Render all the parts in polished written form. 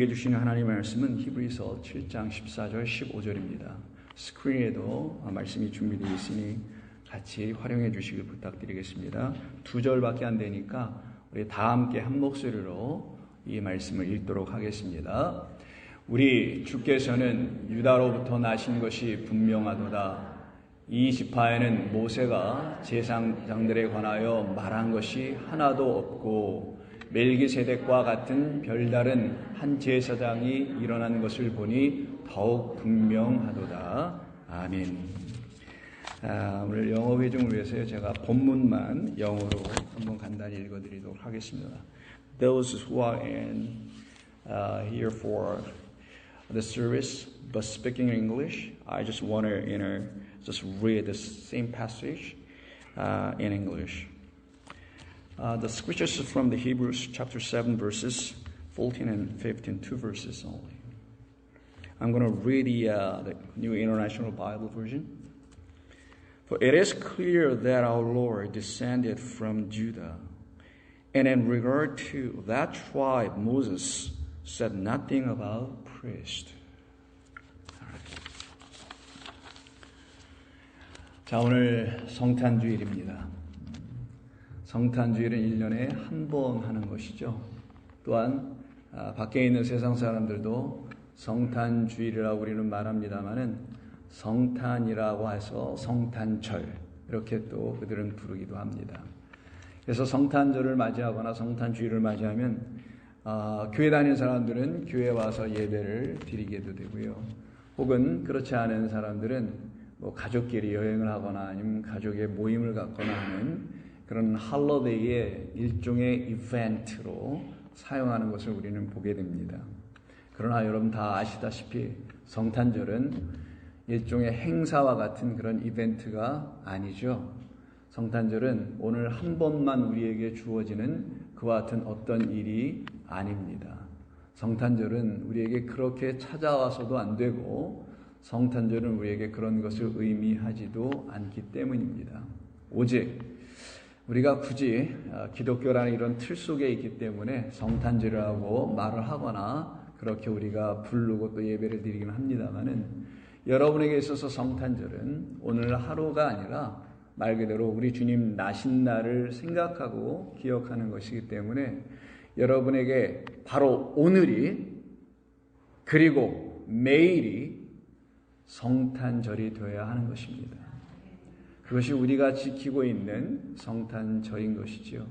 우리에게 주시는 하나님의 말씀은 히브리서 7장 14절 15절입니다. 스크린에도 말씀이 준비되어 있으니 같이 활용해 주시길 부탁드리겠습니다. 2절밖에 안 되니까 우리 다 함께 한 목소리로 이 말씀을 읽도록 하겠습니다. 우리 주께서는 유다로부터 나신 것이 분명하도다. 이 지파에는 모세가 제사장들에 관하여 말한 것이 하나도 없고 멜기세덱과 같은 별다른 한 제사장이 일어난 것을 보니 더욱 분명하도다. 아멘. 오늘 영어 회중을 위해서 제가 본문만 영어로 한번 간단히 읽어드리도록 하겠습니다. Those who are here for the service but speaking English, I just want to just read the same passage in English. The scriptures from the Hebrews chapter 7 verses 14 and 15, 2 verses only. I'm going to read the New International Bible Version. For it is clear that our Lord descended from Judah, and in regard to that tribe, Moses said nothing about priest. 자, 오늘 성탄주일입니다. 성탄주일은 1년에 한 번 하는 것이죠. 또한 밖에 있는 세상 사람들도 성탄주일이라고 우리는 말합니다마는 성탄이라고 해서 성탄절 이렇게 또 그들은 부르기도 합니다. 그래서 성탄절을 맞이하거나 성탄주일을 맞이하면 교회 다니는 사람들은 교회에 와서 예배를 드리게도 되고요. 혹은 그렇지 않은 사람들은 뭐 가족끼리 여행을 하거나 아니면 가족의 모임을 갖거나 하는 그런 할로데이의 일종의 이벤트로 사용하는 것을 우리는 보게 됩니다. 그러나 여러분 다 아시다시피 성탄절은 일종의 행사와 같은 그런 이벤트가 아니죠. 성탄절은 오늘 한 번만 우리에게 주어지는 그와 같은 어떤 일이 아닙니다. 성탄절은 우리에게 그렇게 찾아와서도 안 되고 성탄절은 우리에게 그런 것을 의미하지도 않기 때문입니다. 오직 우리가 굳이 기독교라는 이런 틀 속에 있기 때문에 성탄절이라고 말을 하거나 그렇게 우리가 부르고 또 예배를 드리긴 합니다만은 여러분에게 있어서 성탄절은 오늘 하루가 아니라 말 그대로 우리 주님 나신 날을 생각하고 기억하는 것이기 때문에 여러분에게 바로 오늘이 그리고 매일이 성탄절이 되어야 하는 것입니다. 그것이 우리가 지키고 있는 성탄절인 것이지요.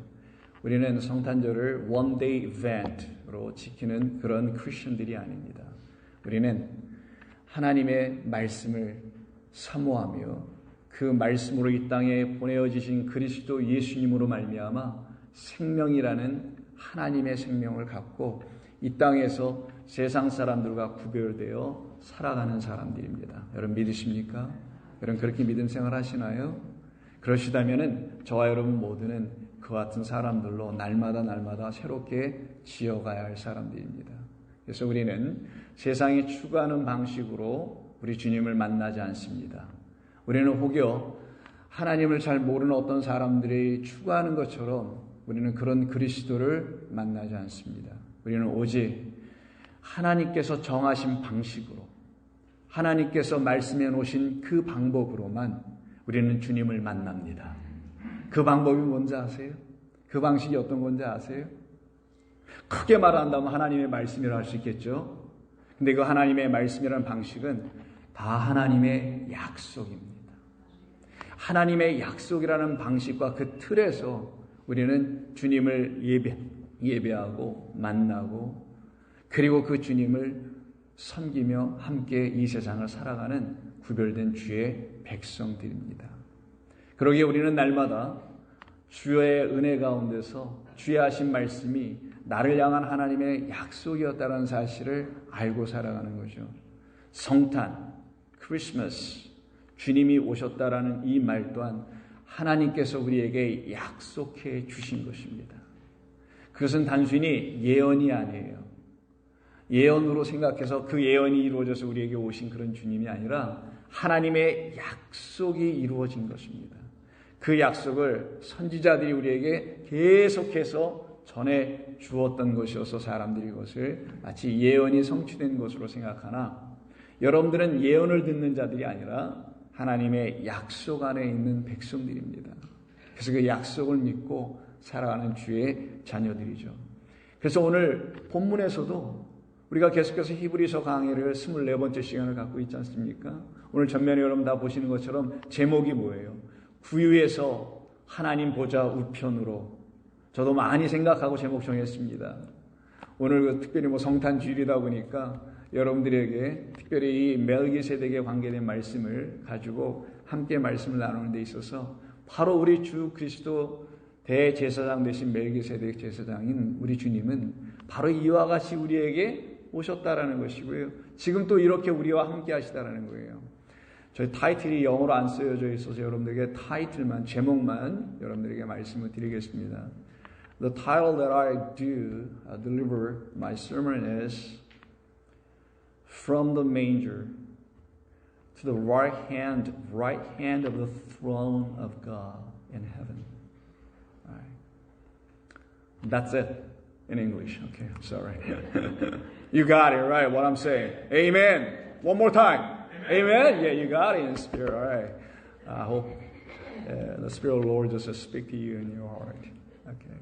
우리는 성탄절을 one day event로 지키는 그런 크리스천들이 아닙니다. 우리는 하나님의 말씀을 사모하며 그 말씀으로 이 땅에 보내어지신 그리스도 예수님으로 말미암아 생명이라는 하나님의 생명을 갖고 이 땅에서 세상 사람들과 구별되어 살아가는 사람들입니다. 여러분 믿으십니까? 여러분 그렇게 믿음 생활 하시나요? 그러시다면은 저와 여러분 모두는 그와 같은 사람들로 날마다 새롭게 지어가야 할 사람들입니다. 그래서 우리는 세상이 추구하는 방식으로 우리 주님을 만나지 않습니다. 우리는 혹여 하나님을 잘 모르는 어떤 사람들이 추구하는 것처럼 우리는 그런 그리스도를 만나지 않습니다. 우리는 오직 하나님께서 정하신 방식으로 하나님께서 말씀해 놓으신 그 방법으로만 우리는 주님을 만납니다. 그 방법이 뭔지 아세요? 그 방식이 어떤 건지 아세요? 크게 말한다면 하나님의 말씀이라고 할 수 있겠죠. 근데 그 하나님의 말씀이라는 방식은 다 하나님의 약속입니다. 하나님의 약속이라는 방식과 그 틀에서 우리는 주님을 예배하고 만나고 그리고 그 주님을 섬기며 함께 이 세상을 살아가는 구별된 주의 백성들입니다. 그러기에 우리는 날마다 주의 은혜 가운데서 주의 하신 말씀이 나를 향한 하나님의 약속이었다는 사실을 알고 살아가는 거죠. 성탄, 크리스마스, 주님이 오셨다라는 이 말 또한 하나님께서 우리에게 약속해 주신 것입니다. 그것은 단순히 예언이 아니에요. 예언으로 생각해서 그 예언이 이루어져서 우리에게 오신 그런 주님이 아니라 하나님의 약속이 이루어진 것입니다. 그 약속을 선지자들이 우리에게 계속해서 전에 주었던 것이어서 사람들이 이것을 마치 예언이 성취된 것으로 생각하나 여러분들은 예언을 듣는 자들이 아니라 하나님의 약속 안에 있는 백성들입니다. 그래서 그 약속을 믿고 살아가는 주의 자녀들이죠. 그래서 오늘 본문에서도 우리가 계속해서 히브리서 강의를 24번째 시간을 갖고 있지 않습니까? 오늘 전면에 여러분 다 보시는 것처럼 제목이 뭐예요? 구유에서 하나님 보좌 우편으로. 저도 많이 생각하고 제목 정했습니다. 오늘 특별히 성탄 주일이다 보니까 여러분들에게 특별히 이 멜기세덱에 관계된 말씀을 가지고 함께 말씀을 나누는 데 있어서 바로 우리 주 그리스도 대제사장 되신 멜기세덱 제사장인 우리 주님은 바로 이와 같이 우리에게 오셨다라는 것이고요. 지금 또 이렇게 우리와 함께 하시다라는 거예요. 저희 타이틀이 영어로 안 쓰여져 있어서 여러분들에게 타이틀만, 제목만 여러분들에게 말씀을 드리겠습니다. The title that I deliver my sermon is From the manger to the right hand of the throne of God in heaven. All right. That's it in English. Okay, sorry. You got it, right? What I'm saying. Amen. One more time. Amen. Yeah, you got it in spirit. All right. I hope the Spirit of the Lord just speak to you in your heart. Okay.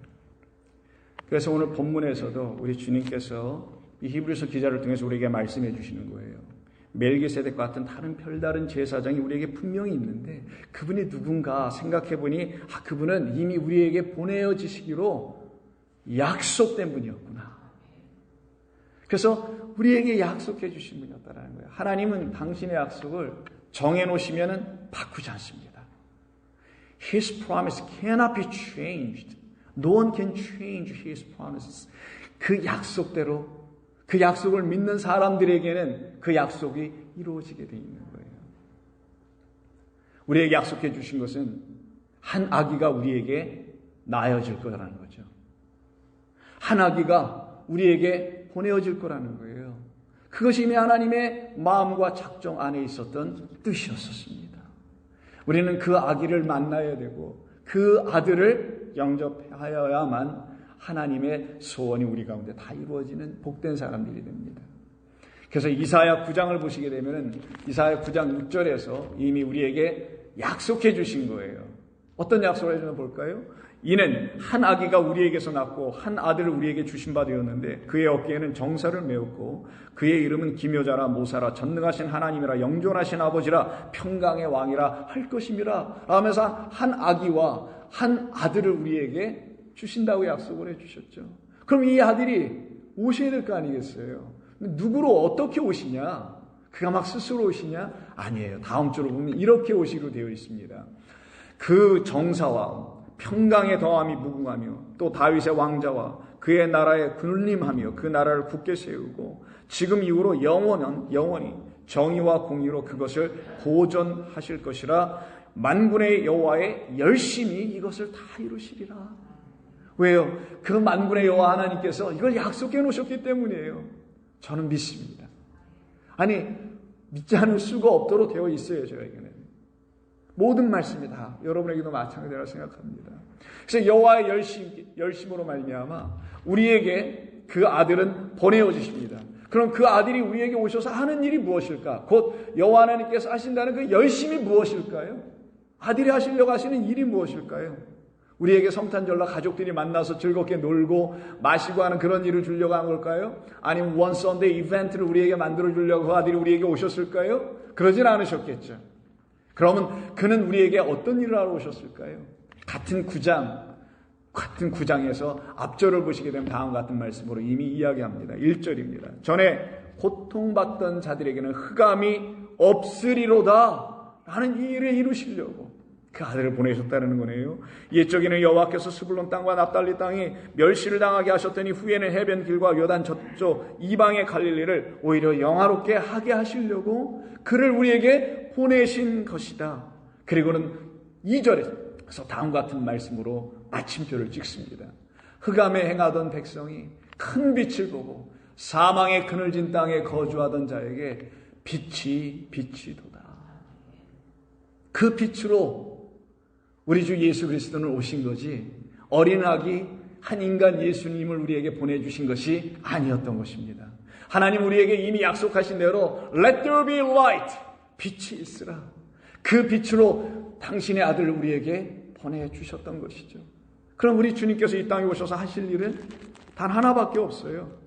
그래서 오늘 본문에서도 우리 주님께서 이 히브리서 기자를 통해서 우리에게 말씀해 주시는 거예요. 멜기세덱과 같은 다른 별다른 제사장이 우리에게 분명히 있는데 그분이 누군가 생각해 보니 그분은 이미 우리에게 보내어지시기로 약속된 분이었구나. 그래서 우리에게 약속해 주신 분이었다라는 거예요. 하나님은 당신의 약속을 정해놓으시면 바꾸지 않습니다. His promise cannot be changed. No one can change His promises. 그 약속대로 그 약속을 믿는 사람들에게는 그 약속이 이루어지게 되어 있는 거예요. 우리에게 약속해 주신 것은 한 아기가 우리에게 나아질 거라는 거죠. 한 아기가 우리에게 보내어질 거라는 거예요. 그것이 이미 하나님의 마음과 작정 안에 있었던 뜻이었었습니다. 우리는 그 아기를 만나야 되고 그 아들을 영접하여야만 하나님의 소원이 우리 가운데 다 이루어지는 복된 사람들이 됩니다. 그래서 이사야 9장을 보시게 되면 이사야 9장 6절에서 이미 우리에게 약속해 주신 거예요. 어떤 약속을 해주면 볼까요? 이는 한 아기가 우리에게서 낳고 한 아들을 우리에게 주신 바 되었는데 그의 어깨에는 정사를 메었고 그의 이름은 기묘자라 모사라 전능하신 하나님이라 영존하신 아버지라 평강의 왕이라 할 것임이라 하면서 한 아기와 한 아들을 우리에게 주신다고 약속을 해주셨죠. 그럼 이 아들이 오셔야 될 거 아니겠어요? 누구로 어떻게 오시냐? 그가 막 스스로 오시냐? 아니에요. 다음 주로 보면 이렇게 오시기로 되어 있습니다. 그 정사와 평강의 더함이 무궁하며 또 다윗의 왕자와 그의 나라에 군림하며 그 나라를 굳게 세우고 지금 이후로 영원히 정의와 공의로 그것을 보존하실 것이라 만군의 여호와의 열심히 이것을 다 이루시리라. 왜요? 그 만군의 여호와 하나님께서 이걸 약속해 놓으셨기 때문이에요. 저는 믿습니다. 아니 믿지 않을 수가 없도록 되어 있어요. 저에게는 모든 말씀이 다 여러분에게도 마찬가지라고 생각합니다. 그래서 여호와의 열심으로 말미암아 우리에게 그 아들은 보내어 주십니다. 그럼 그 아들이 우리에게 오셔서 하는 일이 무엇일까? 곧 여호와 하나님께서 하신다는 그 열심이 무엇일까요? 아들이 하시려고 하시는 일이 무엇일까요? 우리에게 성탄절날 가족들이 만나서 즐겁게 놀고 마시고 하는 그런 일을 주려고 한 걸까요? 아니면 원 선데이 이벤트를 우리에게 만들어 주려고 그 아들이 우리에게 오셨을까요? 그러진 않으셨겠죠. 그러면 그는 우리에게 어떤 일을 하러 오셨을까요? 같은 구장에서 앞절을 보시게 되면 다음 같은 말씀으로 이미 이야기합니다. 1절입니다. 전에 고통받던 자들에게는 흑암이 없으리로다 하는 이 일을 이루시려고 그 아들을 보내셨다는 거네요. 옛적에는 여호와께서 스불론 땅과 납달리 땅이 멸시를 당하게 하셨더니 후에는 해변 길과 요단 저쪽 이방의 갈릴리를 오히려 영화롭게 하게 하시려고 그를 우리에게 보내신 것이다. 그리고는 2절에서 다음 같은 말씀으로 마침표를 찍습니다. 흑암에 행하던 백성이 큰 빛을 보고 사망의 그늘진 땅에 거주하던 자에게 빛이 도다. 그 빛으로 우리 주 예수 그리스도는 오신 거지 어린 아기 한 인간 예수님을 우리에게 보내주신 것이 아니었던 것입니다. 하나님 우리에게 이미 약속하신 대로 Let there be light. 빛이 있으라. 그 빛으로 당신의 아들을 우리에게 보내주셨던 것이죠. 그럼 우리 주님께서 이 땅에 오셔서 하실 일은 단 하나밖에 없어요.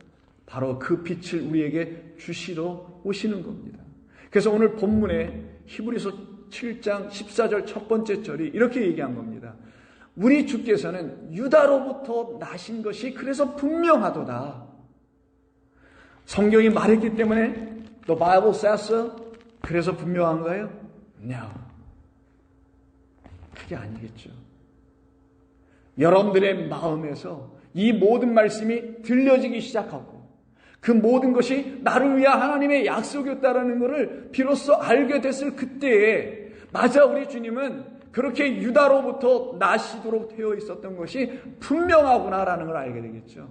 바로 그 빛을 우리에게 주시러 오시는 겁니다. 그래서 오늘 본문에 히브리서 7장 14절 첫 번째 절이 이렇게 얘기한 겁니다. 우리 주께서는 유다로부터 나신 것이 그래서 분명하도다. 성경이 말했기 때문에 The Bible says so. 그래서 분명한가요? No. 그게 아니겠죠. 여러분들의 마음에서 이 모든 말씀이 들려지기 시작하고 그 모든 것이 나를 위한 하나님의 약속이었다라는 것을 비로소 알게 됐을 그때에 맞아 우리 주님은 그렇게 유다로부터 나시도록 되어 있었던 것이 분명하구나라는 걸 알게 되겠죠.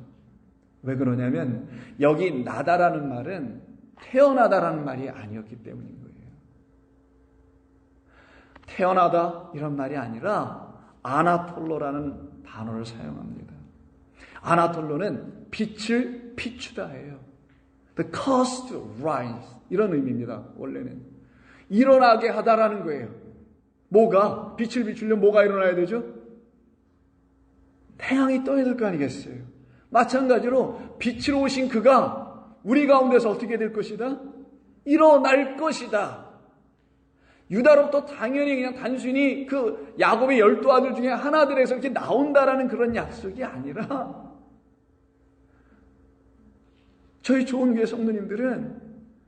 왜 그러냐면 여기 나다라는 말은 태어나다라는 말이 아니었기 때문인 거예요. 태어나다 이런 말이 아니라 아나톨로라는 단어를 사용합니다. 아나톨로는 빛을 비추다예요. The cause to rise 이런 의미입니다. 원래는 일어나게 하다라는 거예요. 뭐가? 빛을 비추려면 뭐가 일어나야 되죠? 태양이 떠야 될 거 아니겠어요? 마찬가지로 빛으로 오신 그가 우리 가운데서 어떻게 될 것이다? 일어날 것이다. 유다로부터 당연히 그냥 단순히 그 야곱의 12 아들 중에 하나들에서 이렇게 나온다라는 그런 약속이 아니라 저희 좋은 교회 성도님들은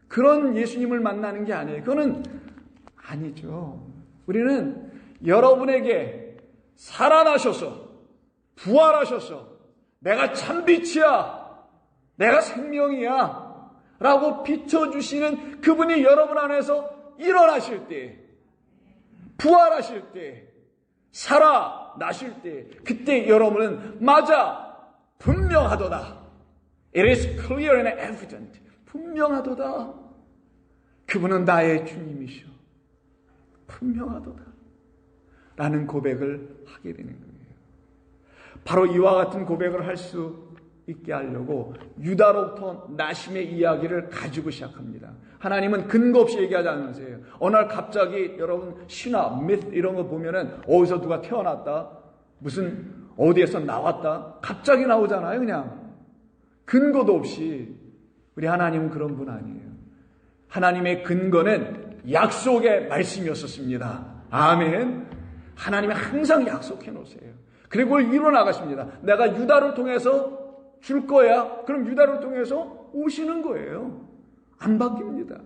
그런 예수님을 만나는 게 아니에요. 그거는 아니죠. 우리는 여러분에게 살아나셔서 부활하셔서 내가 참 빛이야, 내가 생명이야 라고 비춰주시는 그분이 여러분 안에서 일어나실 때, 부활하실 때, 살아나실 때, 그때 여러분은 맞아, 분명하도다. It is clear and evident. 분명하도다. 그분은 나의 주님이시오. 분명하도다. 라는 고백을 하게 되는 거예요. 바로 이와 같은 고백을 할 수 있게 하려고 유다로부터 나심의 이야기를 가지고 시작합니다. 하나님은 근거 없이 얘기하지 않으세요. 어느 날 갑자기 여러분 신화, 미스 이런 거 보면은 어디서 누가 태어났다, 무슨 어디에서 나왔다, 갑자기 나오잖아요. 그냥 근거도 없이. 우리 하나님은 그런 분 아니에요. 하나님의 근거는 약속의 말씀이었었습니다. 아멘. 하나님이 항상 약속해 놓으세요. 그리고 이뤄나가십니다. 내가 유다를 통해서 줄 거야. 그럼 유다를 통해서 오시는 거예요. 안 바뀝니다.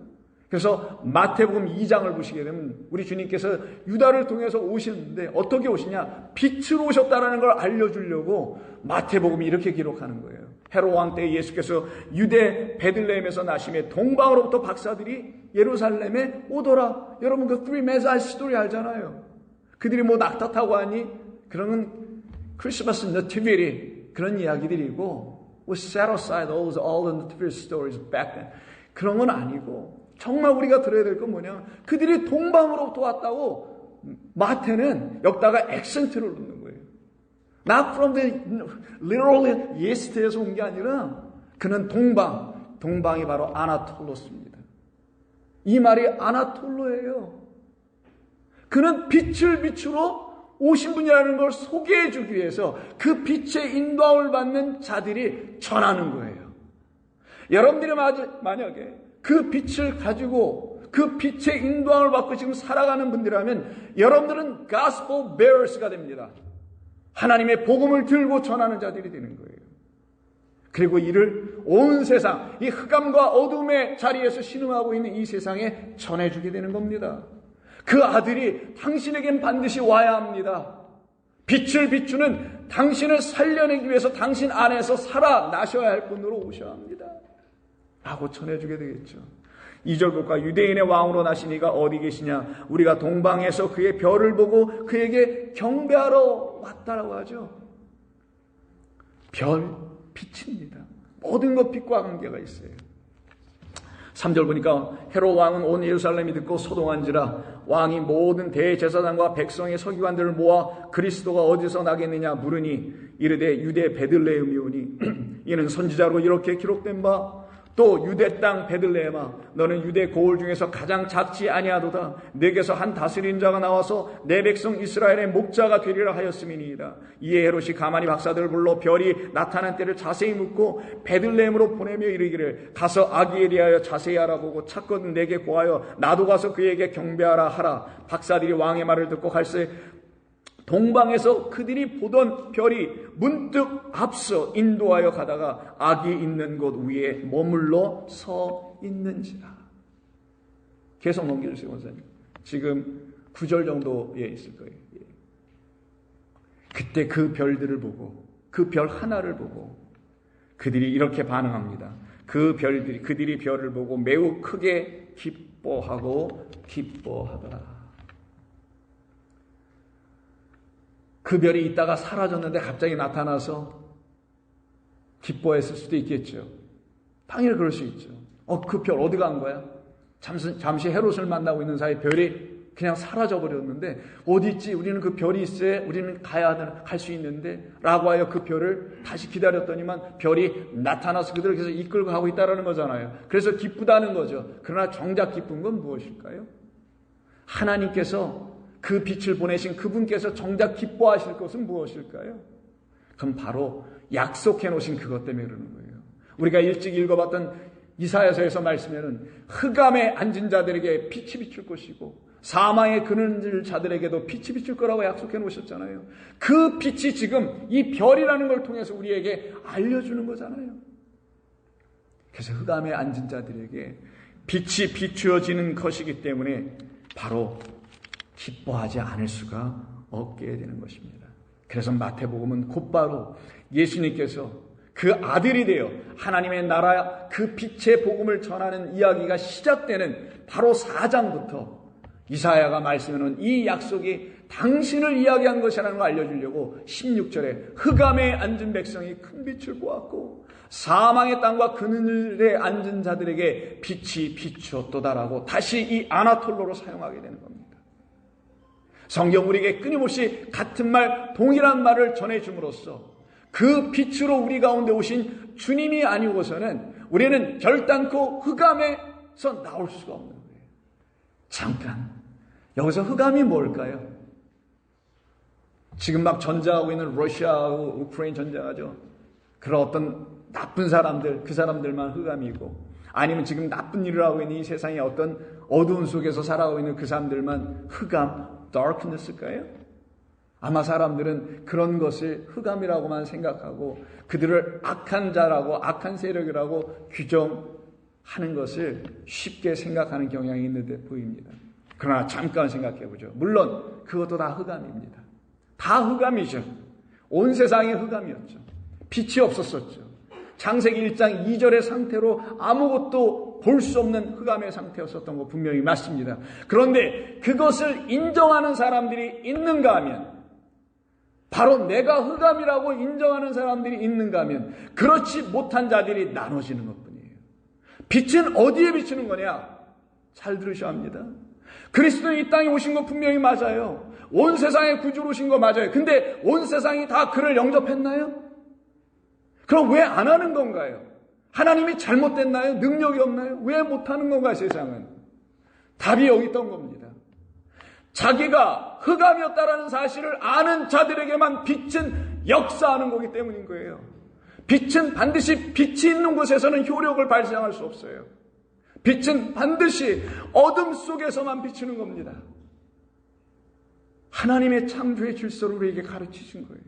그래서 마태복음 2장을 보시게 되면 우리 주님께서 유다를 통해서 오시는데 어떻게 오시냐? 빛으로 오셨다는 걸 알려주려고 마태복음이 이렇게 기록하는 거예요. 헤롯 왕 때 예수께서 유대 베들레헴에서 나심에 동방으로부터 박사들이 예루살렘에 오더라. 여러분 그 Three Magi 스토리 알잖아요. 그들이 뭐 낙타 타고 하니 그러면 크리스마스 너티비티 그런 이야기들이고 we set aside all the nativity stories back then. 그런 건 아니고 정말 우리가 들어야 될 건 뭐냐? 그들이 동방으로부터 왔다고 마태는 여기다가 액센트를 놓는 거예요. Not from the literally east에서 온 게 아니라 그는 동방이 바로 아나톨로스입니다. 이 말이 아나톨로예요. 그는 빛을 비추러 오신 분이라는 걸 소개해 주기 위해서 그 빛의 인도함을 받는 자들이 전하는 거예요. 여러분들이 만약에 그 빛을 가지고 그 빛의 인도함을 받고 지금 살아가는 분들이라면 여러분들은 gospel bearers가 됩니다. 하나님의 복음을 들고 전하는 자들이 되는 거예요. 그리고 이를 온 세상, 이 흑암과 어둠의 자리에서 신음하고 있는 이 세상에 전해주게 되는 겁니다. 그 아들이 당신에겐 반드시 와야 합니다. 빛을 비추는 당신을 살려내기 위해서 당신 안에서 살아나셔야 할 분으로 오셔야 합니다. 라고 전해주게 되겠죠. 2절 볼까? 유대인의 왕으로 나신 이가 어디 계시냐? 우리가 동방에서 그의 별을 보고 그에게 경배하러 왔다라고 하죠. 별, 빛입니다. 모든 것 빛과 관계가 있어요. 3절 보니까 헤롯 왕은 온 예루살렘이 듣고 소동한지라 왕이 모든 대제사장과 백성의 서기관들을 모아 그리스도가 어디서 나겠느냐 물으니 이르되 유대 베들레헴이오니 이는 선지자로 이렇게 기록된 바 또 유대 땅 베들레헴아 너는 유대 고을 중에서 가장 작지 아니하도다 내게서 한 다스린 자가 나와서 내 백성 이스라엘의 목자가 되리라 하였음이니이다. 이에 헤롯이 가만히 박사들을 불러 별이 나타난 때를 자세히 묻고 베들레헴으로 보내며 이르기를 가서 아기에 대하여 자세히 알아보고 찾거든 내게 고하여 나도 가서 그에게 경배하라 하라. 박사들이 왕의 말을 듣고 갈새 동방에서 그들이 보던 별이 문득 앞서 인도하여 가다가 아기 있는 곳 위에 머물러 서 있는지라. 계속 넘겨주세요, 원사님. 지금 9절 정도에 있을 거예요. 그때 그 별들을 보고 그 별 하나를 보고 그들이 이렇게 반응합니다. 그들이 별을 보고 매우 크게 기뻐하더라. 그 별이 있다가 사라졌는데 갑자기 나타나서 기뻐했을 수도 있겠죠. 당연히 그럴 수 있죠. 그 별 어디 간 거야? 잠시 헤롯을 만나고 있는 사이 별이 그냥 사라져버렸는데 어디 있지? 우리는 그 별이 있어야 우리는 갈 수 있는데 라고 하여 그 별을 다시 기다렸더니만 별이 나타나서 그들을 계속 이끌고 가고 있다는 거잖아요. 그래서 기쁘다는 거죠. 그러나 정작 기쁜 건 무엇일까요? 하나님께서 그 빛을 보내신 그분께서 정작 기뻐하실 것은 무엇일까요? 그럼 바로 약속해 놓으신 그것 때문에 그러는 거예요. 우리가 일찍 읽어봤던 이사야서에서 말씀에는 흑암에 앉은 자들에게 빛이 비출 것이고 사망에 그늘 자들에게도 빛이 비출 거라고 약속해 놓으셨잖아요. 그 빛이 지금 이 별이라는 걸 통해서 우리에게 알려주는 거잖아요. 그래서 흑암에 앉은 자들에게 빛이 비추어지는 것이기 때문에 바로 기뻐하지 않을 수가 없게 되는 것입니다. 그래서 마태복음은 곧바로 예수님께서 그 아들이 되어 하나님의 나라 그 빛의 복음을 전하는 이야기가 시작되는 바로 4장부터 이사야가 말씀해놓은 이 약속이 당신을 이야기한 것이라는 걸 알려주려고 16절에 흑암에 앉은 백성이 큰 빛을 보았고 사망의 땅과 그늘에 앉은 자들에게 빛이 비추었도다라고 다시 이 아나톨로로 사용하게 되는 겁니다. 성경 우리에게 끊임없이 같은 말, 동일한 말을 전해줌으로써 그 빛으로 우리 가운데 오신 주님이 아니고서는 우리는 결단코 흑암에서 나올 수가 없는 거예요. 잠깐, 여기서 흑암이 뭘까요? 지금 막 전쟁하고 있는 러시아하고 우크라이나 전쟁하죠. 그런 어떤 나쁜 사람들, 그 사람들만 흑암이고 아니면 지금 나쁜 일을 하고 있는 이 세상의 어떤 어두운 속에서 살아가고 있는 그 사람들만 흑암, darkness일까요? 아마 사람들은 그런 것을 흑암이라고만 생각하고 그들을 악한 자라고 악한 세력이라고 규정하는 것을 쉽게 생각하는 경향이 있는 듯 보입니다. 그러나 잠깐 생각해 보죠. 물론 그것도 다 흑암입니다. 다 흑암이죠. 온 세상이 흑암이었죠. 빛이 없었었죠. 창세기 1장 2절의 상태로 아무것도 볼 수 없는 흑암의 상태였었던 거 분명히 맞습니다. 그런데 그것을 인정하는 사람들이 있는가 하면 바로 내가 흑암이라고 인정하는 사람들이 있는가 하면 그렇지 못한 자들이 나눠지는 것뿐이에요. 빛은 어디에 비추는 거냐? 잘 들으셔야 합니다. 그리스도는 이 땅에 오신 거 분명히 맞아요. 온 세상에 구주로 오신 거 맞아요. 근데 온 세상이 다 그를 영접했나요? 그럼 왜 안 하는 건가요? 하나님이 잘못됐나요? 능력이 없나요? 왜 못하는 건가요, 세상은? 답이 여기 있던 겁니다. 자기가 흑암이었다라는 사실을 아는 자들에게만 빛은 역사하는 거기 때문인 거예요. 빛은 반드시 빛이 있는 곳에서는 효력을 발생할 수 없어요. 빛은 반드시 어둠 속에서만 비추는 겁니다. 하나님의 창조의 질서를 우리에게 가르치신 거예요.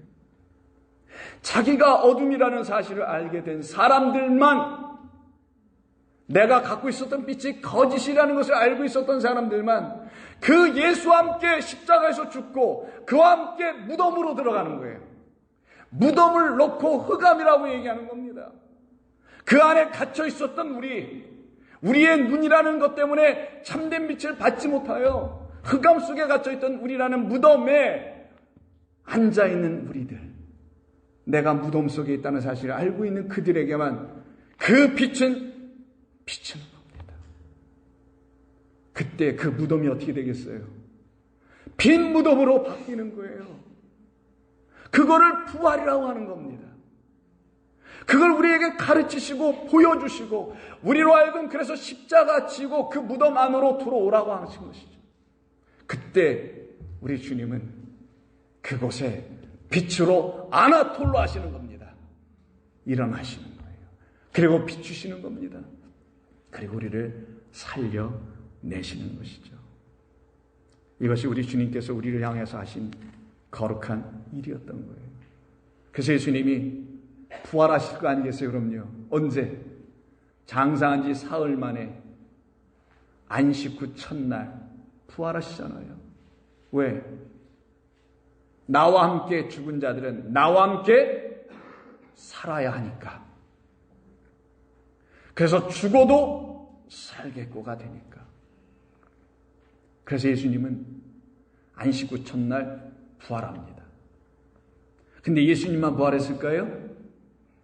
자기가 어둠이라는 사실을 알게 된 사람들만, 내가 갖고 있었던 빛이 거짓이라는 것을 알고 있었던 사람들만 그 예수와 함께 십자가에서 죽고 그와 함께 무덤으로 들어가는 거예요. 무덤을 놓고 흑암이라고 얘기하는 겁니다. 그 안에 갇혀 있었던 우리의 눈이라는 것 때문에 참된 빛을 받지 못하여 흑암 속에 갇혀 있던 우리라는 무덤에 앉아있는 우리들, 내가 무덤 속에 있다는 사실을 알고 있는 그들에게만 그 빛은 비추는 겁니다. 그때 그 무덤이 어떻게 되겠어요? 빈 무덤으로 바뀌는 거예요. 그거를 부활이라고 하는 겁니다. 그걸 우리에게 가르치시고 보여주시고 우리로 하여금 그래서 십자가 지고 그 무덤 안으로 들어오라고 하신 것이죠. 그때 우리 주님은 그곳에 빛으로 아나톨로 하시는 겁니다. 일어나시는 거예요. 그리고 비추시는 겁니다. 그리고 우리를 살려내시는 것이죠. 이것이 우리 주님께서 우리를 향해서 하신 거룩한 일이었던 거예요. 그래서 예수님이 부활하실 거 아니겠어요? 그럼요. 언제? 장사한 지 사흘 만에 안식 후 첫날 부활하시잖아요. 왜? 나와 함께 죽은 자들은 나와 함께 살아야 하니까. 그래서 죽어도 살겠고가 되니까. 그래서 예수님은 안식 후 첫날 부활합니다. 근데 예수님만 부활했을까요?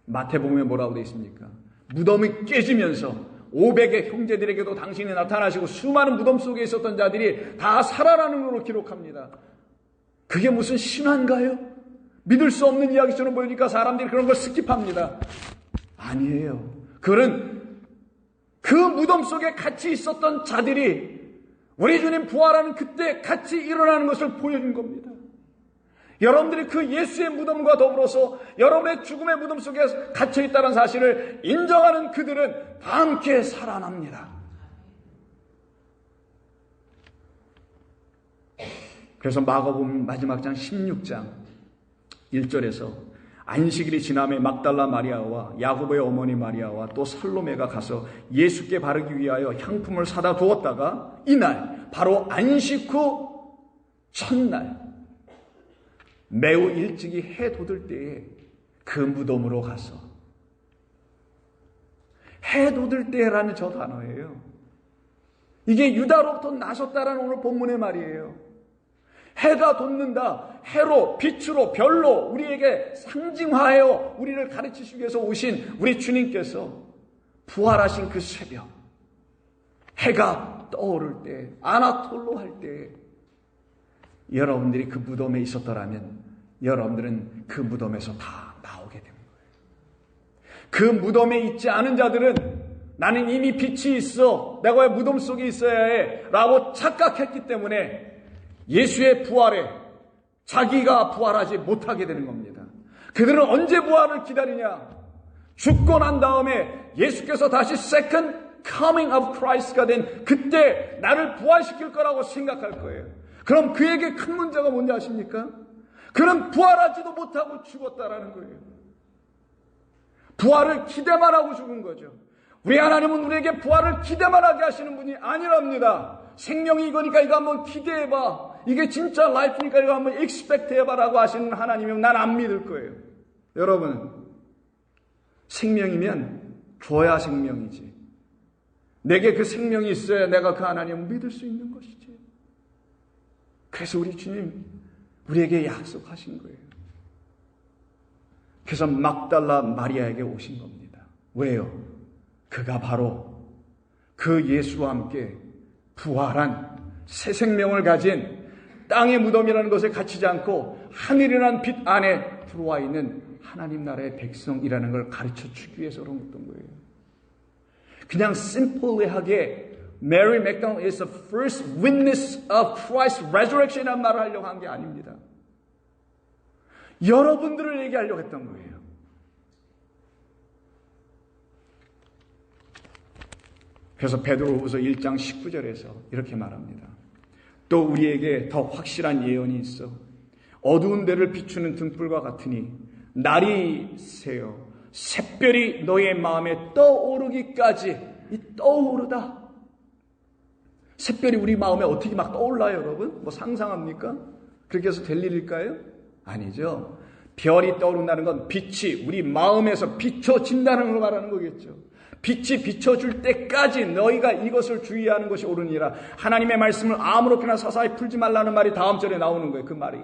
마태복음에 뭐라고 되어 있습니까? 무덤이 깨지면서 500의 형제들에게도 당신이 나타나시고 수많은 무덤 속에 있었던 자들이 다 살아나는 걸로 기록합니다. 그게 무슨 신화인가요? 믿을 수 없는 이야기처럼 보이니까 사람들이 그런 걸 스킵합니다. 아니에요. 그거는 그 무덤 속에 같이 있었던 자들이 우리 주님 부활하는 그때 같이 일어나는 것을 보여준 겁니다. 여러분들이 그 예수의 무덤과 더불어서 여러분의 죽음의 무덤 속에 갇혀있다는 사실을 인정하는 그들은 다 함께 살아납니다. 그래서 마가복음 마지막 장 16장 1절에서 안식일이 지남에 막달라 마리아와 야고보의 어머니 마리아와 또 살로메가 가서 예수께 바르기 위하여 향품을 사다 두었다가 이날 바로 안식 후 첫날 매우 일찍이 해 돋을 때에 그 무덤으로 가서, 해 돋을 때라는 저 단어예요. 이게 유다로부터 나섰다라는 오늘 본문의 말이에요. 해가 돋는다. 해로, 빛으로, 별로 우리에게 상징화하여 우리를 가르치시기 위해서 오신 우리 주님께서 부활하신 그 새벽, 해가 떠오를 때, 아나톨로 할 때 여러분들이 그 무덤에 있었더라면 여러분들은 그 무덤에서 다 나오게 됩니다. 그 무덤에 있지 않은 자들은 나는 이미 빛이 있어, 내가 왜 무덤 속에 있어야 해 라고 착각했기 때문에 예수의 부활에 자기가 부활하지 못하게 되는 겁니다. 그들은 언제 부활을 기다리냐? 죽고 난 다음에 예수께서 다시 second coming of Christ가 된 그때 나를 부활시킬 거라고 생각할 거예요. 그럼 그에게 큰 문제가 뭔지 아십니까? 그는 부활하지도 못하고 죽었다라는 거예요. 부활을 기대만 하고 죽은 거죠. 우리 하나님은 우리에게 부활을 기대만 하게 하시는 분이 아니랍니다. 생명이 이거니까 이거 한번 기대해봐. 이게 진짜 라이프니까 이거 한번 expect 해봐라고 하시는 하나님이면 난 안 믿을 거예요. 여러분, 생명이면 줘야 생명이지. 내게 그 생명이 있어야 내가 그 하나님을 믿을 수 있는 것이지. 그래서 우리 주님 우리에게 약속하신 거예요. 그래서 막달라 마리아에게 오신 겁니다. 왜요? 그가 바로 그 예수와 함께 부활한 새 생명을 가진 땅의 무덤이라는 것에 갇히지 않고 하늘이라는 빛 안에 들어와 있는 하나님 나라의 백성이라는 걸 가르쳐 주기 위해서 그런 거예요. 그냥 심플하게 Mary Magdalene is the first witness of Christ's resurrection이라는 말을 하려고 한 게 아닙니다. 여러분들을 얘기하려고 했던 거예요. 그래서 베드로후서 1장 19절에서 이렇게 말합니다. 또 우리에게 더 확실한 예언이 있어 어두운 데를 비추는 등불과 같으니 날이 새어 샛별이 너의 마음에 떠오르기까지. 이 떠오르다. 샛별이 우리 마음에 어떻게 막 떠올라요, 여러분? 뭐 상상합니까? 그렇게 해서 될 일일까요? 아니죠. 별이 떠오른다는 건 빛이 우리 마음에서 비춰진다는 걸 말하는 거겠죠. 빛이 비춰줄 때까지 너희가 이것을 주의하는 것이 옳으니라. 하나님의 말씀을 아무렇게나 서사히 풀지 말라는 말이 다음 절에 나오는 거예요. 그 말이.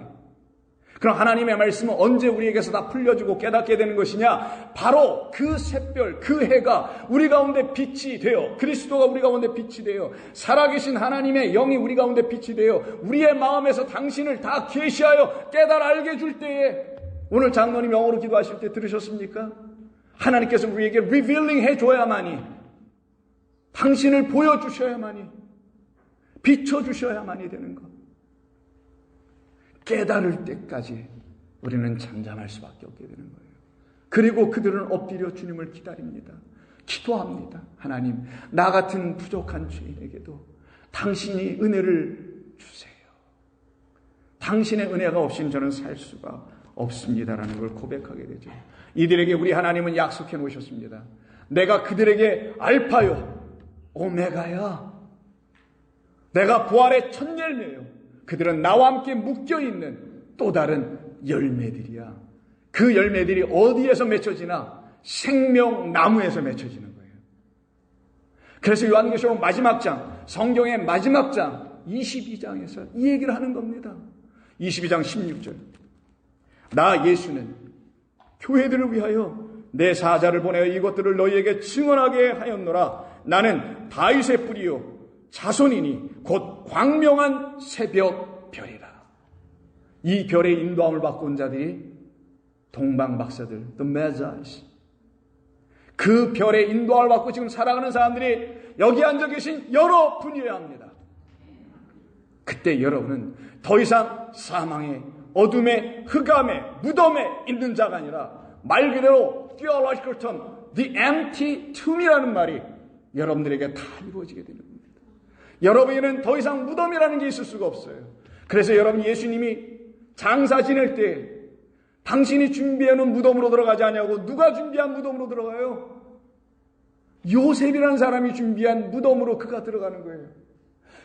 그럼 하나님의 말씀은 언제 우리에게서 다 풀려지고 깨닫게 되는 것이냐? 바로 그 샛별, 그 해가 우리 가운데 빛이 되어, 그리스도가 우리 가운데 빛이 되어, 살아계신 하나님의 영이 우리 가운데 빛이 되어 우리의 마음에서 당신을 다 계시하여 깨달아 알게 해줄 때에, 오늘 장로님 영어로 기도하실 때 들으셨습니까? 하나님께서 우리에게 리빌링 해줘야만이, 당신을 보여주셔야만이, 비춰주셔야만이 되는 것. 깨달을 때까지 우리는 잠잠할 수밖에 없게 되는 거예요. 그리고 그들은 엎드려 주님을 기다립니다. 기도합니다. 하나님, 나 같은 부족한 죄인에게도 당신이 은혜를 주세요. 당신의 은혜가 없이는 저는 살 수가 없습니다라는 걸 고백하게 되죠. 이들에게 우리 하나님은 약속해 놓으셨습니다. 내가 그들에게 알파요 오메가야, 내가 부활의 첫 열매요. 그들은 나와 함께 묶여있는 또 다른 열매들이야. 그 열매들이 어디에서 맺혀지나? 생명나무에서 맺혀지는 거예요. 그래서 요한계시록 마지막 장, 성경의 마지막 장 22장에서 이 얘기를 하는 겁니다. 22장 16절. 나 예수는 교회들을 위하여 내 사자를 보내어 이것들을 너희에게 증언하게 하였노라. 나는 다윗의 뿌리요 자손이니 곧 광명한 새벽 별이라. 이 별의 인도함을 받고 온 자들이 동방박사들, the Magi. 그 별의 인도함을 받고 지금 살아가는 사람들이 여기 앉아 계신 여러분이어야 합니다. 그때 여러분은 더 이상 사망의 어둠의 흑암의 무덤에 있는 자가 아니라, 말 그대로 theological term, the empty tomb이라는 말이 여러분들에게 다 이루어지게 되는 겁니다. 여러분에게는 더 이상 무덤이라는 게 있을 수가 없어요. 그래서 여러분, 예수님이 장사 지낼 때 당신이 준비해놓은 무덤으로 들어가지 않냐고, 누가 준비한 무덤으로 들어가요? 요셉이라는 사람이 준비한 무덤으로 그가 들어가는 거예요.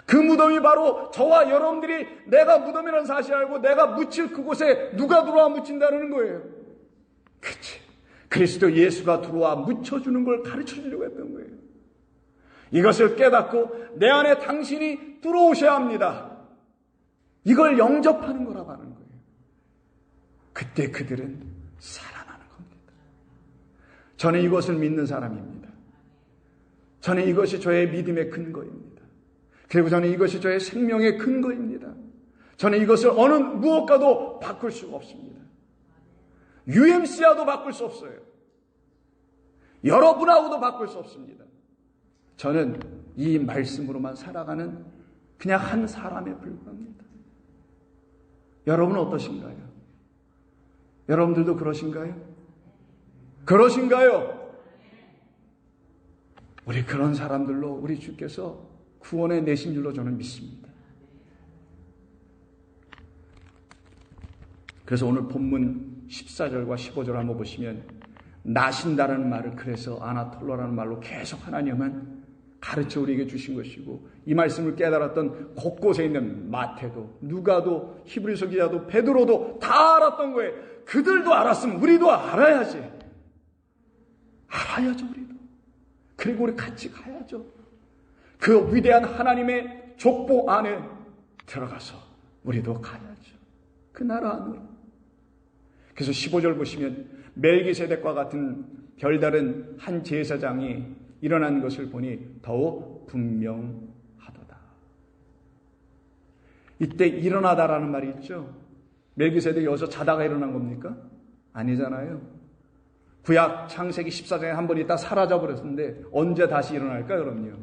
그 무덤이 바로 저와 여러분들이 내가 무덤이라는 사실을 알고 내가 묻힐 그곳에 누가 들어와 묻힌다는 거예요. 그치? 그리스도 예수가 들어와 묻혀주는 걸 가르쳐 주려고 했던 거예요. 이것을 깨닫고 내 안에 당신이 들어오셔야 합니다. 이걸 영접하는 거라고 하는 거예요. 그때 그들은 살아나는 겁니다. 저는 이것을 믿는 사람입니다. 저는 이것이 저의 믿음의 근거입니다. 그리고 저는 이것이 저의 생명의 근거입니다. 저는 이것을 어느 무엇과도 바꿀 수가 없습니다. UMC와도 바꿀 수 없어요. 여러분하고도 바꿀 수 없습니다. 저는 이 말씀으로만 살아가는 그냥 한 사람에 불과합니다. 여러분은 어떠신가요? 여러분들도 그러신가요? 그러신가요? 우리 그런 사람들로 우리 주께서 구원에 내신 줄로 저는 믿습니다. 그래서 오늘 본문 14절과 15절 한번 보시면, 나신다라는 말을 그래서 아나톨로라는 말로 계속 하나님은 가르쳐 우리에게 주신 것이고, 이 말씀을 깨달았던 곳곳에 있는 마태도, 누가도, 히브리서 기자도, 베드로도 다 알았던 거예요. 그들도 알았으면 우리도 알아야지. 알아야죠, 우리도. 그리고 우리 같이 가야죠. 그 위대한 하나님의 족보 안에 들어가서 우리도 가야죠. 그 나라 안으로. 그래서 15절 보시면 멜기세덱과 같은 별다른 한 제사장이 일어난 것을 보니 더욱 분명하도다. 이때 일어나다라는 말이 있죠. 멜기세덱이 여기서 자다가 일어난 겁니까? 아니잖아요. 구약 창세기 14장에 한 번 있다 사라져버렸는데 언제 다시 일어날까요? 그럼요.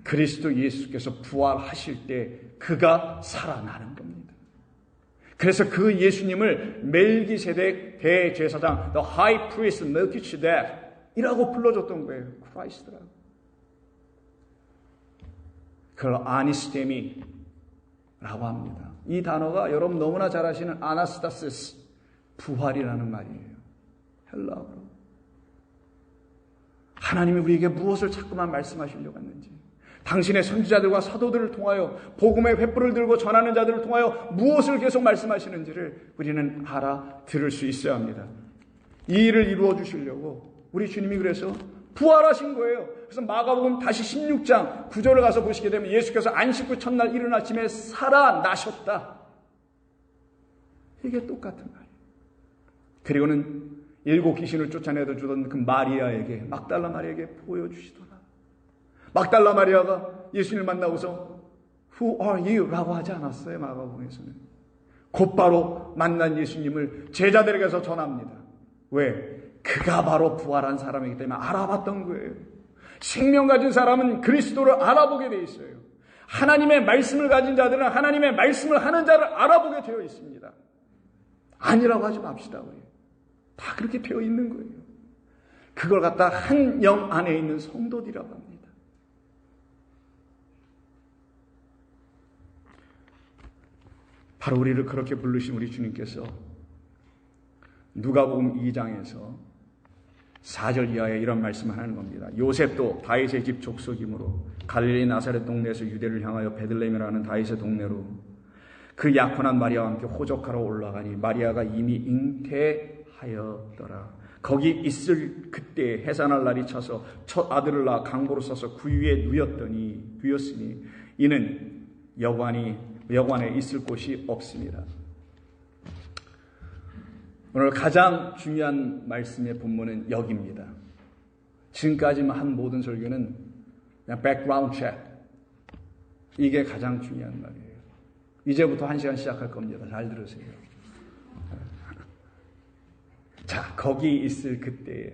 그리스도 예수께서 부활하실 때 그가 살아나는 겁니다. 그래서 그 예수님을 멜기세덱 대제사장, the high priest Melchizedek 이라고 불러줬던 거예요. 크라이스트라고. 그걸 아니스테미라고 합니다. 이 단어가 여러분 너무나 잘 아시는 아나스타시스, 부활이라는 말이에요. 헬라어로. 하나님이 우리에게 무엇을 자꾸만 말씀하시려고 했는지, 당신의 선지자들과 사도들을 통하여 복음의 횃불을 들고 전하는 자들을 통하여 무엇을 계속 말씀하시는지를 우리는 알아들을 수 있어야 합니다. 이 일을 이루어 주시려고 우리 주님이 그래서 부활하신 거예요. 그래서 마가복음 다시 16장 9절을 가서 보시게 되면 예수께서 안식 후 첫날 이른 아침에 살아나셨다. 이게 똑같은 말이에요. 그리고는 7 귀신을 쫓아내다 주던 그 마리아에게, 막달라 마리아에게 보여주시더라. 막달라 마리아가 예수님을 만나고서 Who are you? 라고 하지 않았어요. 마가복음에서는. 곧바로 만난 예수님을 제자들에게서 전합니다. 왜? 그가 바로 부활한 사람이기 때문에 알아봤던 거예요. 생명 가진 사람은 그리스도를 알아보게 돼 있어요. 하나님의 말씀을 가진 자들은 하나님의 말씀을 하는 자를 알아보게 되어 있습니다. 아니라고 하지 맙시다. 우리. 다 그렇게 되어 있는 거예요. 그걸 갖다 한 영 안에 있는 성도들이라고 합니다. 바로 우리를 그렇게 부르신 우리 주님께서 누가복음 2장에서 4절 이하에 이런 말씀을 하는 겁니다. 요셉도 다윗의 집 족속이므로 갈릴리 나사렛 동네에서 유대를 향하여 베들레헴이라는 다윗의 동네로 그 약혼한 마리아와 함께 호적하러 올라가니 마리아가 이미 잉태하였더라. 거기 있을 그때 해산할 날이 차서 첫 아들을 낳아 강보로 싸서 구유에 누였으니 이는 여관에 있을 곳이 없습니다. 오늘 가장 중요한 말씀의 본문은 여기입니다. 지금까지만 한 모든 설교는 그냥 백그라운드 체크. 이게 가장 중요한 말이에요. 이제부터 1시간 시작할 겁니다. 잘 들으세요. 자, 거기 있을 그때에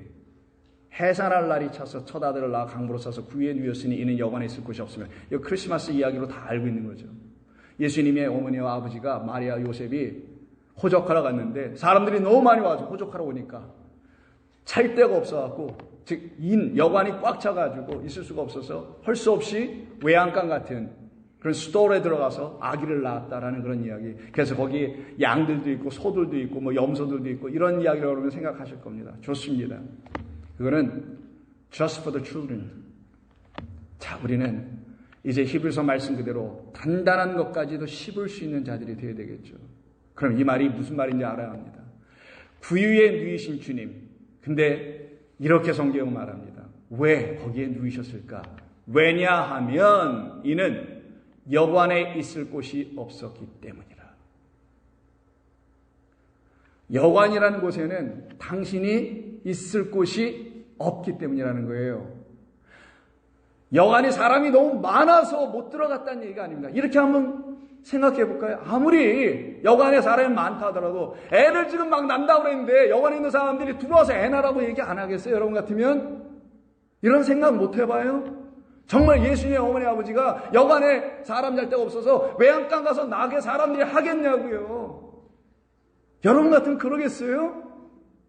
해산할 날이 차서 첫 아들을 낳아 강보로 싸서 구유에 누였으니 이는 여관에 있을 곳이 없으면, 이 크리스마스 이야기로 다 알고 있는 거죠. 예수님의 어머니와 아버지가 마리아 요셉이 호적하러 갔는데 사람들이 너무 많이 와서 호적하러 오니까 찰 데가 없어갖고, 즉 여관이 꽉 차가지고 있을 수가 없어서 할 수 없이 외양간 같은 그런 스토어에 들어가서 아기를 낳았다라는 그런 이야기. 그래서 거기 양들도 있고 소들도 있고 뭐 염소들도 있고 이런 이야기라고 그러면 생각하실 겁니다. 좋습니다. 그거는 just for the children. 자, 우리는 이제 히브리서 말씀 그대로 단단한 것까지도 씹을 수 있는 자들이 되어야 되겠죠. 그럼 이 말이 무슨 말인지 알아야 합니다. 구유에 누이신 주님. 근데 이렇게 성경은 말합니다. 왜 거기에 누이셨을까? 왜냐하면 이는 여관에 있을 곳이 없었기 때문이라. 여관이라는 곳에는 당신이 있을 곳이 없기 때문이라는 거예요. 여관이 사람이 너무 많아서 못 들어갔다는 얘기가 아닙니다. 이렇게 한번 생각해 볼까요? 아무리 여관에 사람이 많다 하더라도 애를 지금 막 난다고 그랬는데 여관에 있는 사람들이 들어와서 애 나라고 얘기 안 하겠어요? 여러분 같으면? 이런 생각 못 해봐요? 정말 예수님의 어머니 아버지가 여관에 사람 잘 데가 없어서 외양간 가서 나게 사람들이 하겠냐고요. 여러분 같으면 그러겠어요?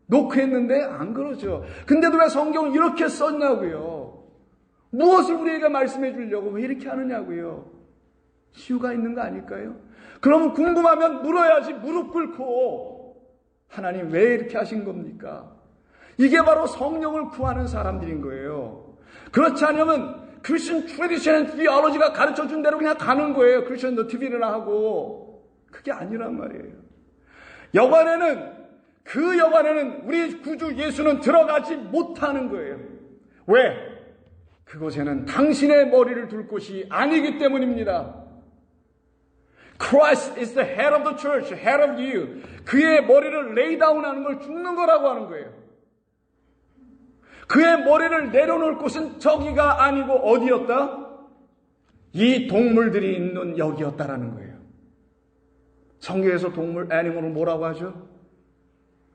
놓고 했는데 안 그러죠. 근데도 왜 성경을 이렇게 썼냐고요. 무엇을 우리에게 말씀해 주려고 왜 이렇게 하느냐고요. 이유가 있는 거 아닐까요? 그러면 궁금하면 물어야지. 무릎 꿇고 하나님 왜 이렇게 하신 겁니까? 이게 바로 성령을 구하는 사람들인 거예요. 그렇지 않으면 크리스천 트래디션 앤 티올로지가 가르쳐준 대로 그냥 가는 거예요. 크리스천 너티비나 하고. 그게 아니란 말이에요. 그 여관에는 우리 구주 예수는 들어가지 못하는 거예요. 왜? 그곳에는 당신의 머리를 둘 곳이 아니기 때문입니다. Christ is the head of the church, head of you. 그의 머리를 lay down 하는 걸 죽는 거라고 하는 거예요. 그의 머리를 내려놓을 곳은 저기가 아니고 어디였다? 이 동물들이 있는 여기였다라는 거예요. 성경에서 동물, 애니멀을 뭐라고 하죠?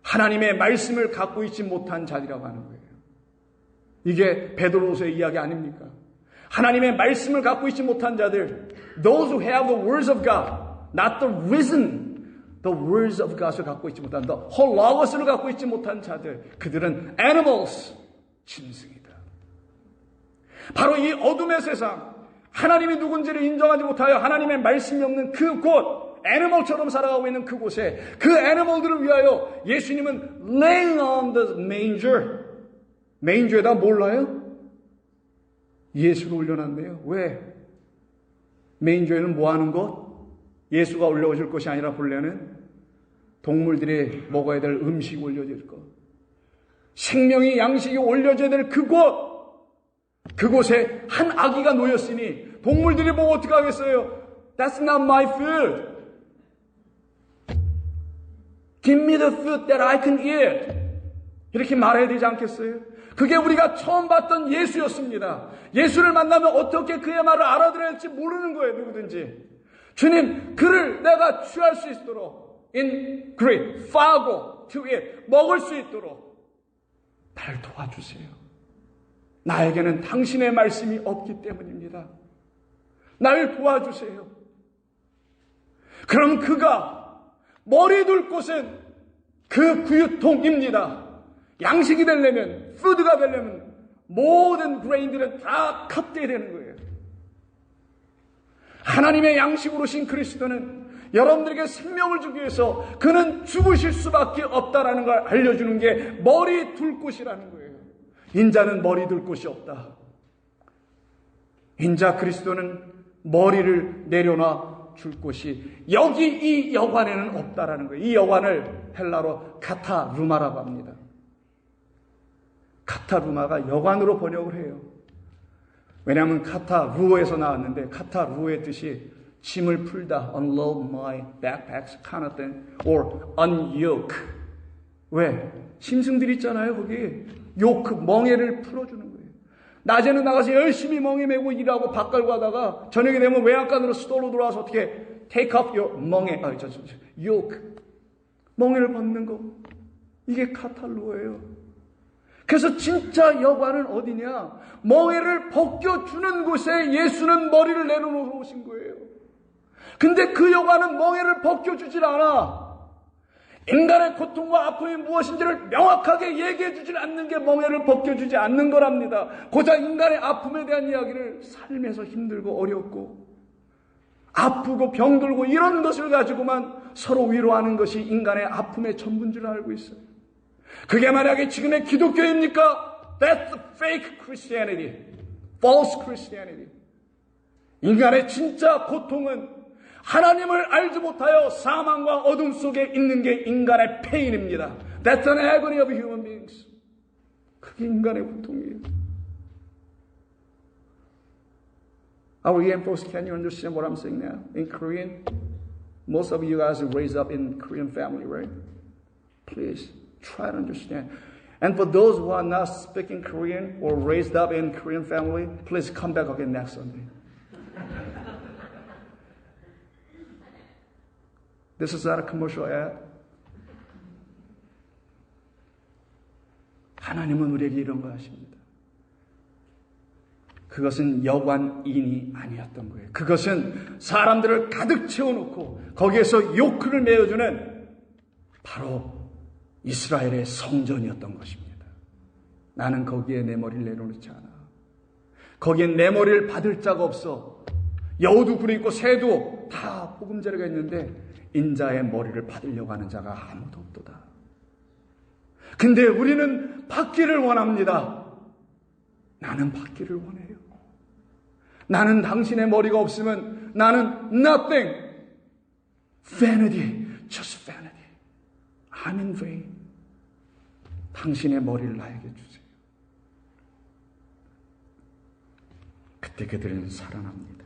하나님의 말씀을 갖고 있지 못한 자들이라고 하는 거예요. 이게 베드로후서의 이야기 아닙니까? 하나님의 말씀을 갖고 있지 못한 자들, those who have the words of God, not the risen, the words of God을 갖고 있지 못한, the whole logos를 갖고 있지 못한 자들, 그들은 animals, 짐승이다. 바로 이 어둠의 세상, 하나님이 누군지를 인정하지 못하여 하나님의 말씀이 없는 그곳, 애니멀처럼 살아가고 있는 그곳에 그 애니멀들을 위하여 예수님은 laying on the manger, 메인저에다 몰라요? 예수를 올려놨네요. 왜? 메인저에는 뭐 하는 곳? 예수가 올려질 것이 아니라 본래는 동물들이 먹어야 될 음식이 올려질 것. 생명이 양식이 올려져야 될 그곳. 그곳에 한 아기가 놓였으니 동물들이 보고 어떻게 하겠어요? That's not my food. Give me the food that I can eat. 이렇게 말해야 되지 않겠어요? 그게 우리가 처음 봤던 예수였습니다. 예수를 만나면 어떻게 그의 말을 알아들어야 할지 모르는 거예요, 누구든지. 주님, 그를 내가 취할 수 있도록 in Greek, fago, to eat, 먹을 수 있도록 나를 도와주세요. 나에게는 당신의 말씀이 없기 때문입니다. 나를 도와주세요. 그럼 그가 머리 둘 곳은 그 구유통입니다. 양식이 되려면, 푸드가 되려면 모든 그레인들은 다 컷돼야 되는 거예요. 하나님의 양식으로 신 그리스도는 여러분들에게 생명을 주기 위해서 그는 죽으실 수밖에 없다라는 걸 알려주는 게 머리 둘 곳이라는 거예요. 인자는 머리 둘 곳이 없다. 인자 그리스도는 머리를 내려놔 줄 곳이 여기 이 여관에는 없다라는 거예요. 이 여관을 헬라로 카타루마라고 합니다. 카타루마가 여관으로 번역을 해요. 왜냐하면 카타루에서 나왔는데 카타루의 뜻이 짐을 풀다, unload my backpacks kind of thing, or unyoke. 왜? 짐승들 있잖아요, 거기. 요크, 멍에를 풀어주는 거예요. 낮에는 나가서 열심히 멍에 메고 일하고 밥 갈고 하다가 저녁에 되면 외양간으로 수도로 돌아와서 어떻게 take up your 멍에, yoke. 멍에를 벗는 거. 이게 카탈루예요. 그래서 진짜 여관은 어디냐? 멍에를 벗겨주는 곳에 예수는 머리를 내려놓으신 거예요. 근데 그 여관은 멍에를 벗겨주질 않아. 인간의 고통과 아픔이 무엇인지를 명확하게 얘기해 주질 않는 게 멍에를 벗겨주지 않는 거랍니다. 고작 인간의 아픔에 대한 이야기를 삶에서 힘들고 어렵고 아프고 병들고 이런 것을 가지고만 서로 위로하는 것이 인간의 아픔의 전부인 줄 알고 있어요. 그게 만약에 지금의 기독교입니까? That's fake Christianity. False Christianity. 인간의 진짜 고통은 하나님을 알지 못하여 사망과 어둠 속에 있는 게 인간의 pain입니다. That's an agony of human beings. 그게 인간의 고통이에요. Our young folks, can you understand what I'm saying now? In Korean, most of you guys are raised up in Korean family, right? Please try to understand. And for those who are not speaking Korean or raised up in Korean family, please come back again next Sunday. This is not a commercial ad. 하나님은 우리에게 이런 거 하십니다. 그것은 여관인이 아니었던 거예요. 그것은 사람들을 가득 채워놓고 거기에서 요크를 메어주는 바로 이스라엘의 성전이었던 것입니다. 나는 거기에 내 머리를 내려놓지 않아. 거기엔 내 머리를 받을 자가 없어. 여우도 굴이 있고 새도 다 보금자리가 있는데 인자의 머리를 받으려고 하는 자가 아무도 없도다. 근데 우리는 받기를 원합니다. 나는 받기를 원해요. 나는 당신의 머리가 없으면 나는 nothing. Vanity. Just vanity. I'm in vain. 당신의 머리를 나에게 주세요. 그때 그들은 살아납니다.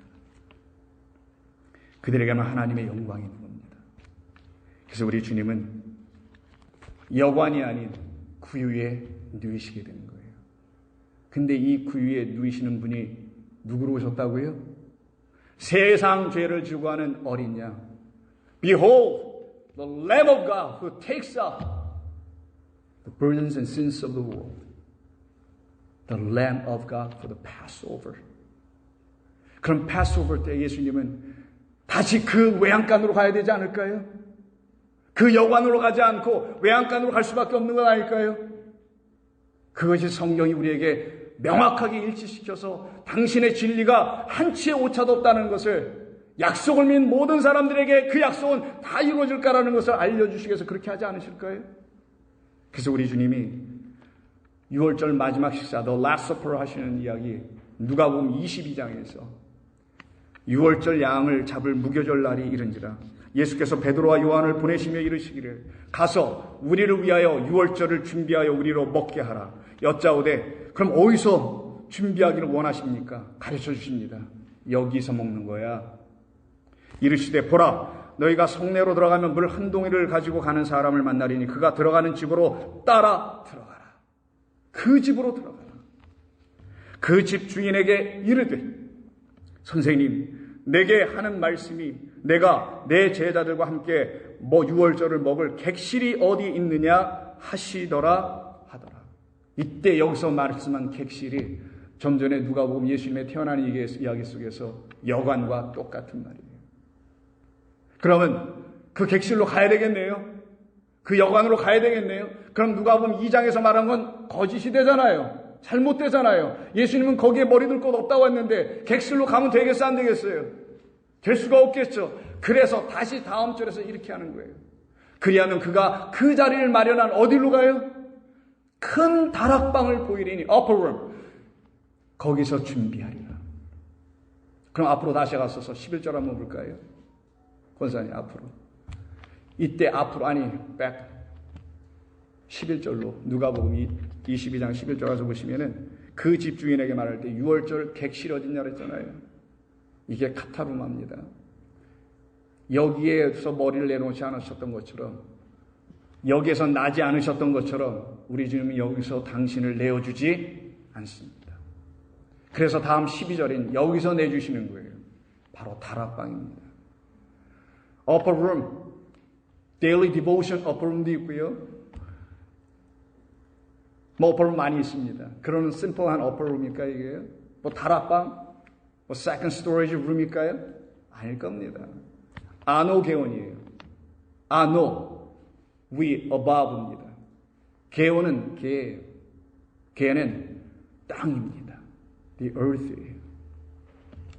그들에게는 하나님의 영광이 있는 겁니다. 그래서 우리 주님은 여관이 아닌 구유에 누이시게 되는 거예요. 근데 이 구유에 누이시는 분이 누구로 오셨다고요? 세상 죄를 지고 하는 어린 양. Behold, the Lamb of God who takes up the burdens and sins of the world. The Lamb of God for the Passover. 그럼 Passover 때 예수님은 다시 그 외양간으로 가야 되지 않을까요? 그 여관으로 가지 않고 외양간으로 갈 수밖에 없는 건 아닐까요? 그것이 성경이 우리에게 명확하게 일치시켜서 당신의 진리가 한치의 오차도 없다는 것을 약속을 믿는 모든 사람들에게 그 약속은 다 이루어질 거라는 것을 알려주시기 위해서 그렇게 하지 않으실까요? 그래서 우리 주님이 6월절 마지막 식사, The Last Supper 하시는 이야기, 누가복음 22장에서 6월절 양을 잡을 무교절 날이 이른지라 예수께서 베드로와 요한을 보내시며 이르시기를 가서 우리를 위하여 6월절을 준비하여 우리로 먹게 하라. 여짜오되 그럼 어디서 준비하기를 원하십니까? 가르쳐 주십니다. 여기서 먹는 거야. 이르시되 보라 너희가 성내로 들어가면 물 한 동이를 가지고 가는 사람을 만나리니 그가 들어가는 집으로 따라 들어가라. 그 집으로 들어가라. 그 집 주인에게 이르되 선생님 내게 하는 말씀이 내가 내 제자들과 함께 유월절을 먹을 객실이 어디 있느냐 하시더라 하더라. 이때 여기서 말씀한 객실이 좀 전에 누가복음 예수님의 태어나는 이야기 속에서 여관과 똑같은 말이에요. 그러면 그 객실로 가야 되겠네요. 그 여관으로 가야 되겠네요. 그럼 누가복음 2장에서 말한 건 거짓이 되잖아요. 잘못되잖아요. 예수님은 거기에 머리 둘 곳 없다고 했는데 객실로 가면 되겠어 안 되겠어요? 될 수가 없겠죠. 그래서 다시 다음 절에서 이렇게 하는 거예요. 그리하면 그가 그 자리를 마련한 어디로 가요? 큰 다락방을 보이리니 upper room. 거기서 준비하리라. 그럼 앞으로 다시 가서서 11절 한번 볼까요? 권사님 앞으로. 이때 앞으로 back 11절로 누가복음 22장 11절 가서 보시면은 그 집 주인에게 말할 때 6월절 객실 어딨냐 그랬잖아요. 이게 카타르마입니다. 여기에서 머리를 내놓지 않으셨던 것처럼 여기에서 나지 않으셨던 것처럼 우리 주님은 여기서 당신을 내어주지 않습니다. 그래서 다음 12절인 여기서 내주시는 거예요. 바로 다락방입니다. upper room, daily devotion upper room도 있고요. upper room 많이 있습니다. 그런 심플한 upper room일까 이게요? 다락방, second storage room일까요? 아닐 겁니다. 아노 개원이에요. 아노, 위, above입니다. 개원은 개예요. 개는 땅입니다. The earth예요.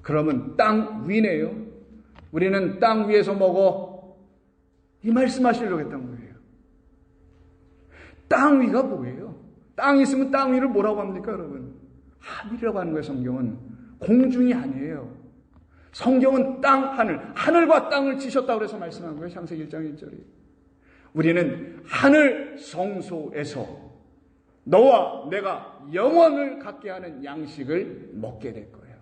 그러면 땅 위네요. 우리는 땅 위에서 먹어. 이 말씀하시려고 했던 거예요. 땅 위가 뭐예요? 땅이 있으면 땅 위를 뭐라고 합니까, 여러분? 하늘이라고 하는 거예요, 성경은. 공중이 아니에요. 성경은 땅, 하늘과 땅을 지셨다고 해서 말씀한 거예요, 창세기 1장 1절이. 우리는 하늘 성소에서 너와 내가 영원을 갖게 하는 양식을 먹게 될 거야.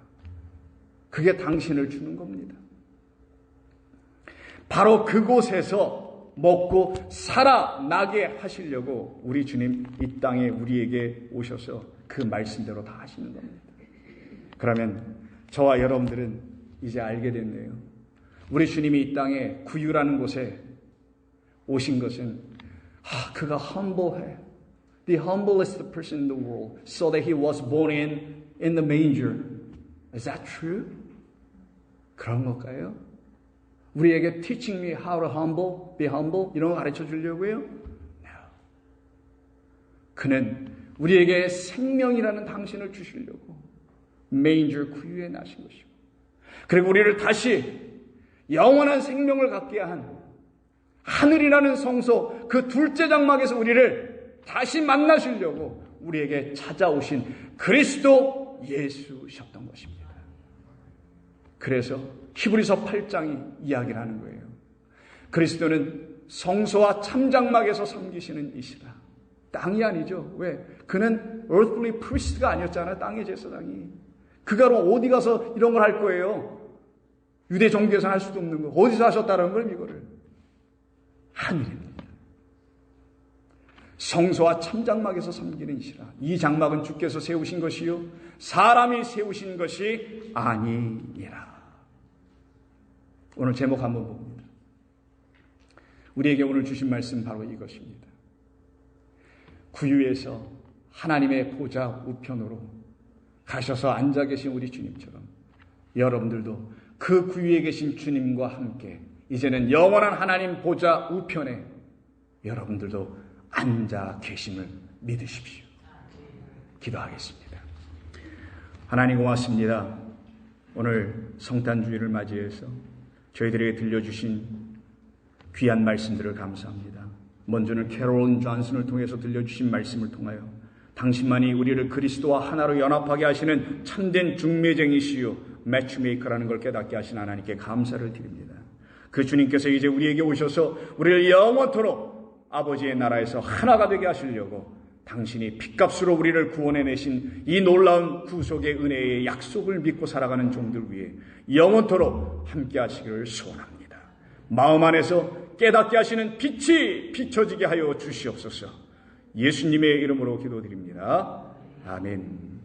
그게 당신을 주는 겁니다. 바로 그곳에서 먹고 살아나게 하시려고 우리 주님 이 땅에 우리에게 오셔서 그 말씀대로 다 하시는 겁니다. 그러면 저와 여러분들은 이제 알게 됐네요. 우리 주님이 이 땅에 구유라는 곳에 오신 것은 그가 humble해. The humblest person in the world so that he was born in the manger. Is that true? 그런 걸까요? 우리에게 teaching me how to be humble 이런 거 가르쳐 주려고요? No. 그는 우리에게 생명이라는 당신을 주시려고 manger 구유에 나신 것이고 그리고 우리를 다시 영원한 생명을 갖게 한 하늘이라는 성소 그 둘째 장막에서 우리를 다시 만나시려고 우리에게 찾아오신 그리스도 예수셨던 것입니다. 그래서 히브리서 8장이 이야기를 하는 거예요. 그리스도는 성소와 참장막에서 섬기시는 이시라. 땅이 아니죠. 왜? 그는 earthly priest가 아니었잖아요. 땅의 제사장이. 그가 어디 가서 이런 걸 할 거예요? 유대 종교에서 할 수도 없는 거. 어디서 하셨다는 걸 이거를? 하늘입니다. 성소와 참장막에서 섬기는 이시라. 이 장막은 주께서 세우신 것이요 사람이 세우신 것이 아니니라. 오늘 제목 한번 봅니다. 우리에게 오늘 주신 말씀 바로 이것입니다. 구유에서 하나님의 보좌 우편으로 가셔서 앉아 계신 우리 주님처럼 여러분들도 그 구유에 계신 주님과 함께 이제는 영원한 하나님 보좌 우편에 여러분들도 앉아 계심을 믿으십시오. 기도하겠습니다. 하나님 고맙습니다. 오늘 성탄주의를 맞이해서 저희들에게 들려주신 귀한 말씀들을 감사합니다. 먼저는 캐롤린 존슨을 통해서 들려주신 말씀을 통하여 당신만이 우리를 그리스도와 하나로 연합하게 하시는 참된 중매쟁이시요 매치메이커라는 걸 깨닫게 하신 하나님께 감사를 드립니다. 그 주님께서 이제 우리에게 오셔서 우리를 영원토록 아버지의 나라에서 하나가 되게 하시려고 당신이 핏값으로 우리를 구원해내신 이 놀라운 구속의 은혜의 약속을 믿고 살아가는 종들 위해 영원토록 함께 하시기를 소원합니다. 마음 안에서 깨닫게 하시는 빛이 비춰지게 하여 주시옵소서. 예수님의 이름으로 기도드립니다. 아멘.